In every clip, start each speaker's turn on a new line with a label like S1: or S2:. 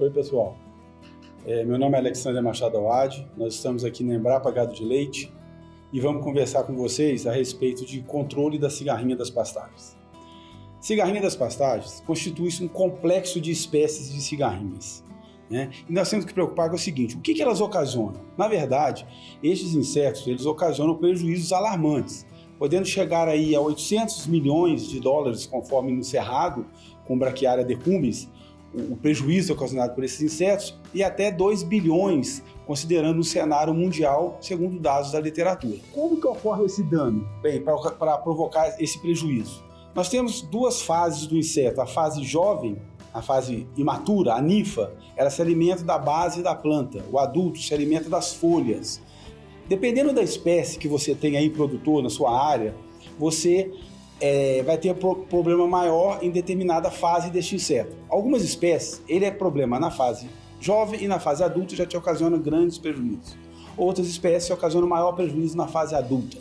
S1: Oi, pessoal. Meu nome é Alexandre Machado Awad, nós estamos aqui na Embrapa Gado de Leite e vamos conversar com vocês a respeito de controle da cigarrinha das pastagens. Cigarrinha das pastagens constitui-se um complexo de espécies de cigarrinhas, né? E nós temos que preocupar com o seguinte, o que elas ocasionam? Na verdade, estes insetos eles ocasionam prejuízos alarmantes, podendo chegar aí a 800 milhões de dólares, conforme no Cerrado, com Brachiaria decumbens, o prejuízo ocasionado por esses insetos, e até 2 bilhões, considerando o cenário mundial, segundo dados da literatura. Como que ocorre esse dano? Bem, para provocar esse prejuízo? Nós temos duas fases do inseto, a fase jovem, a fase imatura, a ninfa, ela se alimenta da base da planta, o adulto se alimenta das folhas. Dependendo da espécie que você tem aí, produtor, na sua área, você vai ter problema maior em determinada fase deste inseto. Algumas espécies, ele é problema na fase jovem e na fase adulta já te ocasiona grandes prejuízos. Outras espécies ocasionam maior prejuízo na fase adulta.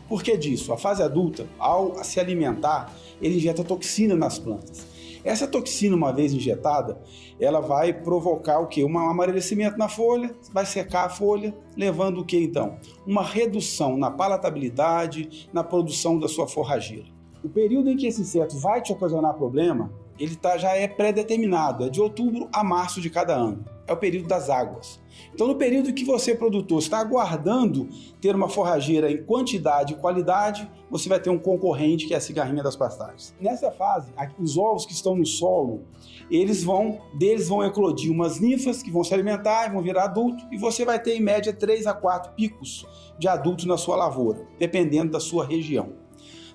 S1: Por que disso? A fase adulta, ao se alimentar, ele injeta toxina nas plantas. Essa toxina, uma vez injetada, ela vai provocar o quê? Um amarelecimento na folha, vai secar a folha, levando o quê então? Uma redução na palatabilidade, na produção da sua forrageira. O período em que esse inseto vai te ocasionar problema, ele já é pré-determinado, é de outubro a março de cada ano. É o período das águas. Então, no período que você, produtor, está aguardando ter uma forrageira em quantidade e qualidade, você vai ter um concorrente que é a cigarrinha das pastagens. Nessa fase, os ovos que estão no solo, deles vão eclodir umas ninfas que vão se alimentar e vão virar adulto, e você vai ter em média 3 a 4 picos de adultos na sua lavoura, dependendo da sua região.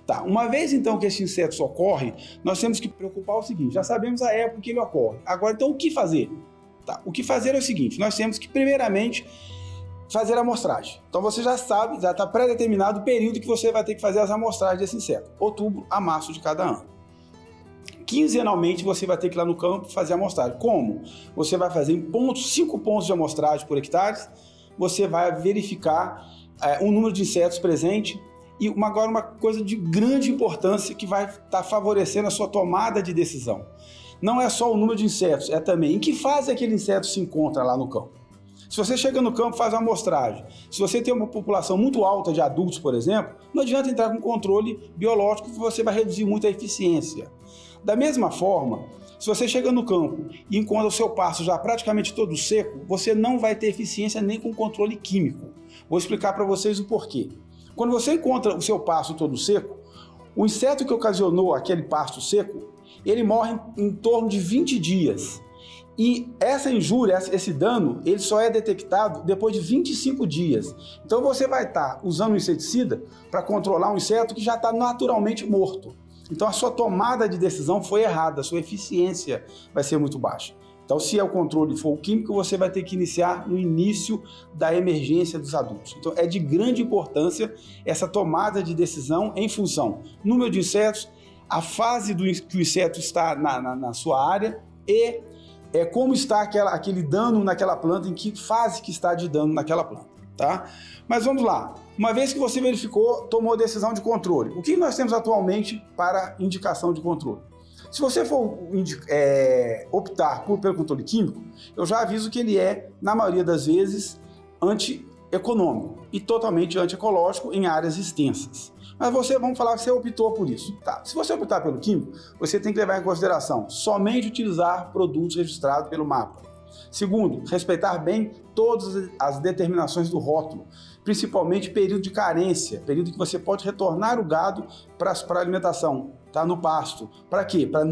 S1: Tá, uma vez então que esse inseto ocorre, nós temos que preocupar o seguinte, já sabemos a época que ele ocorre. Agora, então, o que fazer? Tá, o que fazer é o seguinte, nós temos que, primeiramente, fazer a amostragem. Então, você já sabe, já está pré-determinado o período que você vai ter que fazer as amostragens desse inseto, outubro a março de cada ano. Quinzenalmente, você vai ter que ir lá no campo fazer a amostragem. Como? Você vai fazer em 5 pontos de amostragem por hectare, você vai verificar o número de insetos presente. E agora uma coisa de grande importância que vai estar favorecendo a sua tomada de decisão. Não é só o número de insetos, é também em que fase aquele inseto se encontra lá no campo. Se você chega no campo e faz uma amostragem, se você tem uma população muito alta de adultos, por exemplo, não adianta entrar com controle biológico que você vai reduzir muito a eficiência. Da mesma forma, se você chega no campo e encontra o seu pasto já praticamente todo seco, você não vai ter eficiência nem com controle químico. Vou explicar para vocês o porquê. Quando você encontra o seu pasto todo seco, o inseto que ocasionou aquele pasto seco, ele morre em torno de 20 dias. E essa injúria, esse dano, ele só é detectado depois de 25 dias. Então você vai estar usando um inseticida para controlar um inseto que já está naturalmente morto. Então a sua tomada de decisão foi errada, a sua eficiência vai ser muito baixa. Então, se o controle for o químico, você vai ter que iniciar no início da emergência dos adultos. Então, é de grande importância essa tomada de decisão em função do número de insetos, a fase que o inseto está na sua área e como está aquele dano naquela planta, em que fase que está de dano naquela planta. Tá? Mas vamos lá. Uma vez que você verificou, tomou a decisão de controle, o que nós temos atualmente para indicação de controle? Se você for optar pelo controle químico, eu já aviso que ele é, na maioria das vezes, antieconômico e totalmente antiecológico em áreas extensas. Mas vamos falar que você optou por isso. Tá. Se você optar pelo químico, você tem que levar em consideração somente utilizar produtos registrados pelo MAPA. Segundo, respeitar bem todas as determinações do rótulo, principalmente período de carência, período que você pode retornar o gado para a alimentação, tá, no pasto. Para quê? Para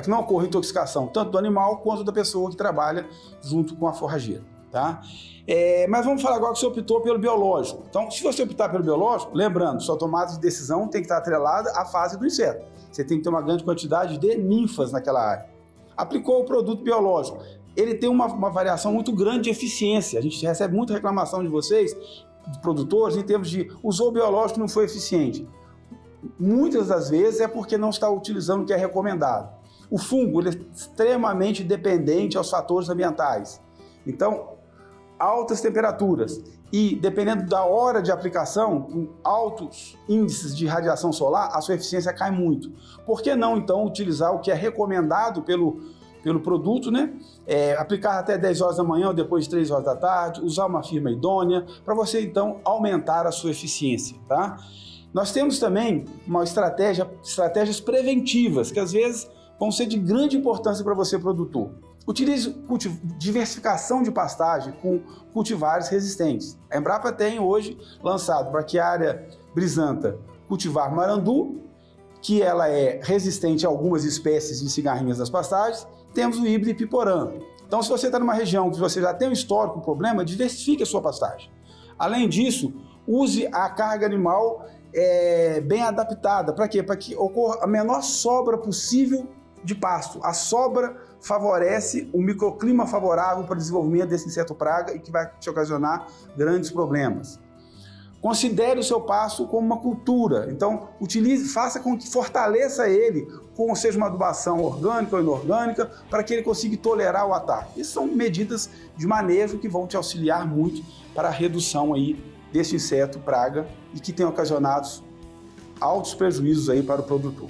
S1: que não ocorra intoxicação, tanto do animal quanto da pessoa que trabalha junto com a forrageira. Tá? Mas vamos falar agora que você optou pelo biológico. Então, se você optar pelo biológico, lembrando, sua tomada de decisão tem que estar atrelada à fase do inseto. Você tem que ter uma grande quantidade de ninfas naquela área. Aplicou o produto biológico, ele tem uma variação muito grande de eficiência. A gente recebe muita reclamação de vocês, de produtores, em termos de usou biológico e não foi eficiente. Muitas das vezes é porque não está utilizando o que é recomendado. O fungo ele é extremamente dependente aos fatores ambientais. Então, altas temperaturas e, dependendo da hora de aplicação, com altos índices de radiação solar, a sua eficiência cai muito. Por que não, então, utilizar o que é recomendado pelo pelo produto, né? Aplicar até 10 horas da manhã ou depois de 3 horas da tarde, usar uma firma idônea, para você então aumentar a sua eficiência, tá? Nós temos também estratégias preventivas, que às vezes vão ser de grande importância para você, produtor. Utilize diversificação de pastagem com cultivares resistentes. A Embrapa tem hoje lançado Braquiária brisanta cultivar marandu, que ela é resistente a algumas espécies de cigarrinhas das pastagens. Temos o híbrido Ipiporã. Então, se você está numa região que você já tem um histórico, um problema, diversifique a sua pastagem. Além disso, use a carga animal bem adaptada. Para quê? Para que ocorra a menor sobra possível de pasto. A sobra favorece o microclima favorável para o desenvolvimento desse inseto praga e que vai te ocasionar grandes problemas. Considere o seu pasto como uma cultura, então faça com que fortaleça ele, seja uma adubação orgânica ou inorgânica, para que ele consiga tolerar o ataque. Essas são medidas de manejo que vão te auxiliar muito para a redução aí desse inseto praga e que tem ocasionado altos prejuízos aí para o produtor.